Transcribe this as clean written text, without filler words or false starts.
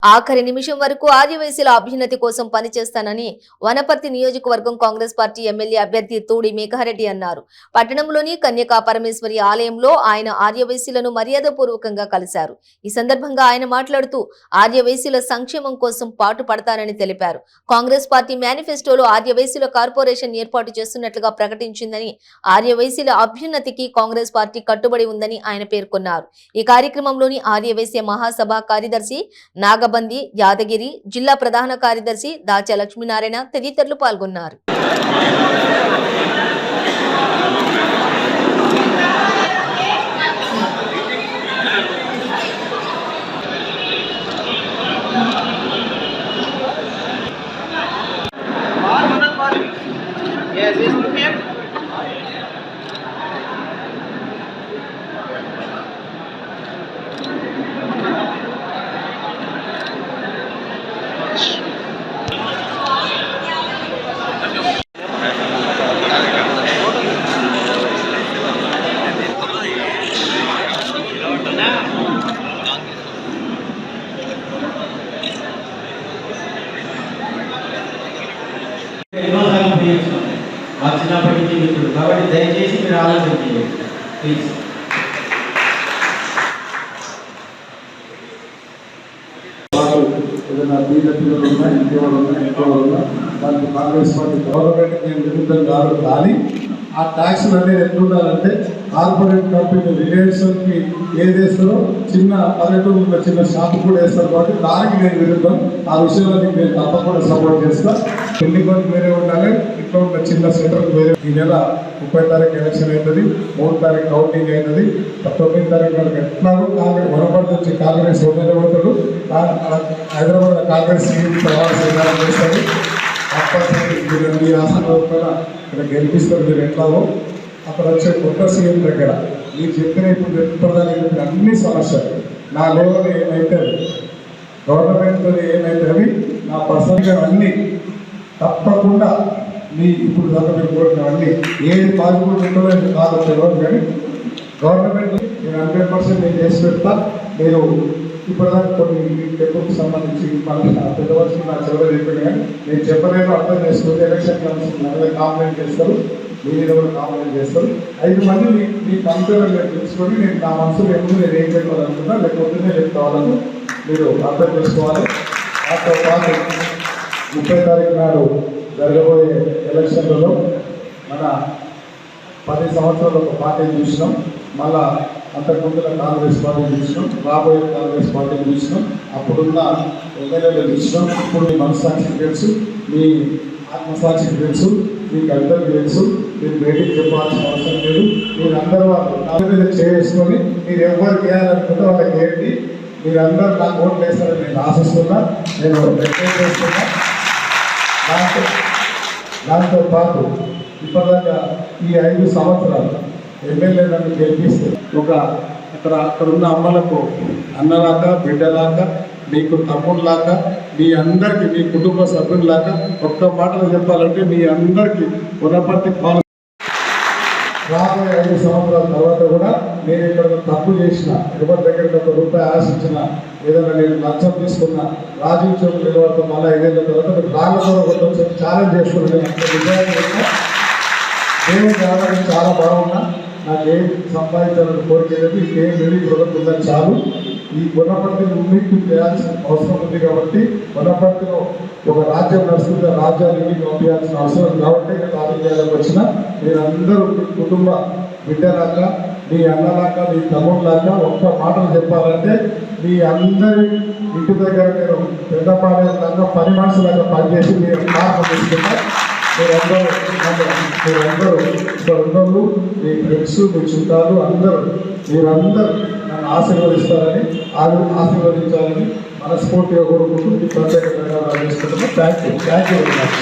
ఆఖరి నిమిషం వరకు ఆదివాసీల అభ్యున్నతి కోసం పనిచేస్తానని వనపర్తి నియోజకవర్గం కాంగ్రెస్ పార్టీ ఎమ్మెల్యే అభ్యర్థి తూడి మేఘారెడ్డి అన్నారు. పట్టణంలోని కన్యకా పరమేశ్వరి ఆలయంలో ఆయన ఆదివాసీలను మర్యాదపూర్వకంగా కలిశారు. ఈ సందర్భంగా ఆయన మాట్లాడుతూ ఆదివాసీల సంక్షేమం కోసం పాటుపడతానని తెలిపారు. కాంగ్రెస్ పార్టీ మేనిఫెస్టోలో ఆదివాసీల కార్పొరేషన్ ఏర్పాటు చేస్తున్నట్లుగా ప్రకటించిందని, ఆదివాసీల అభ్యున్నతికి కాంగ్రెస్ పార్టీ కట్టుబడి ఉందని ఆయన పేర్కొన్నారు. ఈ కార్యక్రమంలోని ఆదివాసీ మహాసభ కార్యదర్శి నాగ బంది యాదగిరి, జిల్లా ప్రధాన కార్యదర్శి దాచ లక్ష్మీనారాయణ తదితరులు పాల్గొన్నారు. మా చిన్నప్పటి నుంచి మిత్రుడు కాబట్టి దయచేసి మీరు ఆలోచన చేయండి ప్లీజ్. ఏదైనా బీద పిల్లలు ఉన్నా ఇంకోళ్ళు ఉన్నా దానికి కాంగ్రెస్ పార్టీ గవర్నమెంట్ నేను విరుద్ధం కాదు. కానీ ఆ ట్యాక్స్లు అనేది ఎట్లుండాలంటే కార్పొరేట్ కంపెనీ రిలయన్స్కి ఏది వేస్తారో చిన్న పల్లెటూరులో చిన్న షాప్ కూడా వేస్తారు కాబట్టి దానికి నేను విరుద్ధం. ఆ విషయంలో నేను తప్పకుండా సపోర్ట్ చేస్తాను. పెళ్లి కొరకు వేరే ఉండాలి, ఇంట్లో ఉన్న చిన్న సెంటర్కి వేరే. ఈ నెల 30 తారీఖు ఎలక్షన్ అవుతుంది, 3 తారీఖు కౌంటింగ్ అవుతుంది, 9 తారీఖు వరకు ఎట్లాగో కాంగ్రెస్ వనపర్తి వచ్చి కాంగ్రెస్ నిలబడతాడు. హైదరాబాద్ కాంగ్రెస్ ప్రవాసం చేస్తారు. తప్పనిసరి మీ ఆసన ఇక్కడ గెలిపిస్తారు. మీరు ఎట్లాగో అక్కడ వచ్చే కొత్త సీఎం దగ్గర మీరు చెప్పిన ఇప్పుడు ప్రధాని అన్ని సమస్యలు నా లెవెల్ ఏమైతే గవర్నమెంట్తో ఏమైతే నా పర్సనల్గా అన్నీ తప్పకుండా మీ ఇప్పుడు దాకా మీరు కోరినవన్నీ ఏది పాజిబుల్ ఉంటుందో కాదు తెలియదు. కానీ గవర్నమెంట్ నేను 100% నేను చేసి పెడతా. మీరు ఇప్పటిదాకా కొన్ని టెంపుల్కి సంబంధించి మన పెద్దవర్షం నా చివరి చెప్పాను. కానీ నేను చెప్పలేను, అర్థం చేసుకుంటే ఎలక్షన్ కమిషన్ కాంప్లైంట్ చేస్తారు, మీరు కూడా కాంప్లైంట్ చేస్తారు. 5 మంది మీ కంప్యూటర్ నేను తెలుసుకొని నేను నా మనసులో ఎప్పుడు నేను ఏం చెప్పాలనుకున్నా లేకపోతే చెప్తా వాళ్ళకు మీరు అర్థం చేసుకోవాలి. దాంతో పాటు 30 తారీఖు నాడు జరగబోయే ఎలక్షన్లలో మన 10 సంవత్సరాలు ఒక పార్టీని చూసినాం, మళ్ళా అంతకుముందుల కాంగ్రెస్ పార్టీని చూసినాం, రాబోయే కాంగ్రెస్ పార్టీని చూసినాం, అప్పుడున్న ఎమ్మెల్యేలు చూసినాం. ఇప్పుడు మీ మనస్సాక్షికి తెలుసు, మీ ఆత్మసాక్షికి తెలుసు, మీకు అందరికీ తెలుసు. మీరు బయటికి చెప్పాల్సిన అవసరం లేదు. మీరు అందరూ వాళ్ళు మీద చేసుకొని మీరు ఎవరు చేయాలనుకుంటే వాళ్ళకి ఏంటి మీరందరూ నాకు ఓట్లు వేస్తారని నేను ఆశిస్తున్నా, నేను రిక్వెస్ట్ చేస్తున్నా. దాంతో పాటు ఇప్పటిదాకా ఈ 5 సంవత్సరాలు ఎమ్మెల్యే నన్ను గెలిపిస్తే అక్కడ ఉన్న అమ్మలకు అన్నలాగా బిడ్డలాగా మీకు తమ్ముళ్ళలాగా మీ అందరికీ మీ కుటుంబ సభ్యుల్లాగా ఒక్క మాటలు చెప్పాలంటే మీ అందరికీ వనపర్తి పాలు రాబోయే 5 సంవత్సరాల తర్వాత కూడా నేను ఇక్కడ తప్పు చేసిన, ఎవరి దగ్గరికి ₹1 ఆశించిన, ఏదైనా నేను లంచం తీసుకున్నా, రాజీవ్ చౌక్ నిలబడతాం. మళ్ళీ 5 ఏళ్ళ తర్వాత మీరు రాళ్ళతో కొంచెం ఛాలెంజ్ చేసుకున్నాను. దేవుని రావడానికి చాలా బాగున్నా, నాకేం సంపాదించాలని కోరికేది ఇంకేం వెళ్ళి ఉందని చాలు. ఈ వనపర్తిని ఉన్నిటి చేయాల్సిన అవసరం ఉంది కాబట్టి వనపర్తిలో ఒక రాజ్యం నడుస్తుంది, రాజ్యాన్ని పంపించాల్సిన అవసరం కాబట్టి రాజకీయాలకు వచ్చిన మీరందరూ మీ కుటుంబ బిడ్డలాగా మీ అన్నలాగా మీ తమ్ముళ్ళలాగా ఒక్క మాటలు చెప్పాలంటే మీ అందరి ఇంటి దగ్గర నేను పెద్దపాడేలాగా 10 మనుషులాగా పనిచేసి మీరు కారణం తీసుకుంటా. మీరందరూ ఇక్కడ ఉన్నోళ్ళు, మీ ఫ్రెండ్స్, మీ చుట్టాలు అందరూ మీరందరూ నన్ను ఆశీర్వదిస్తారని ఆశీర్వదించాలని మనస్ఫూర్తిగా కోరుకుంటూ ప్రత్యేక ధన్యవాదాలు చేసుకుంటున్నాను. Thank you very much.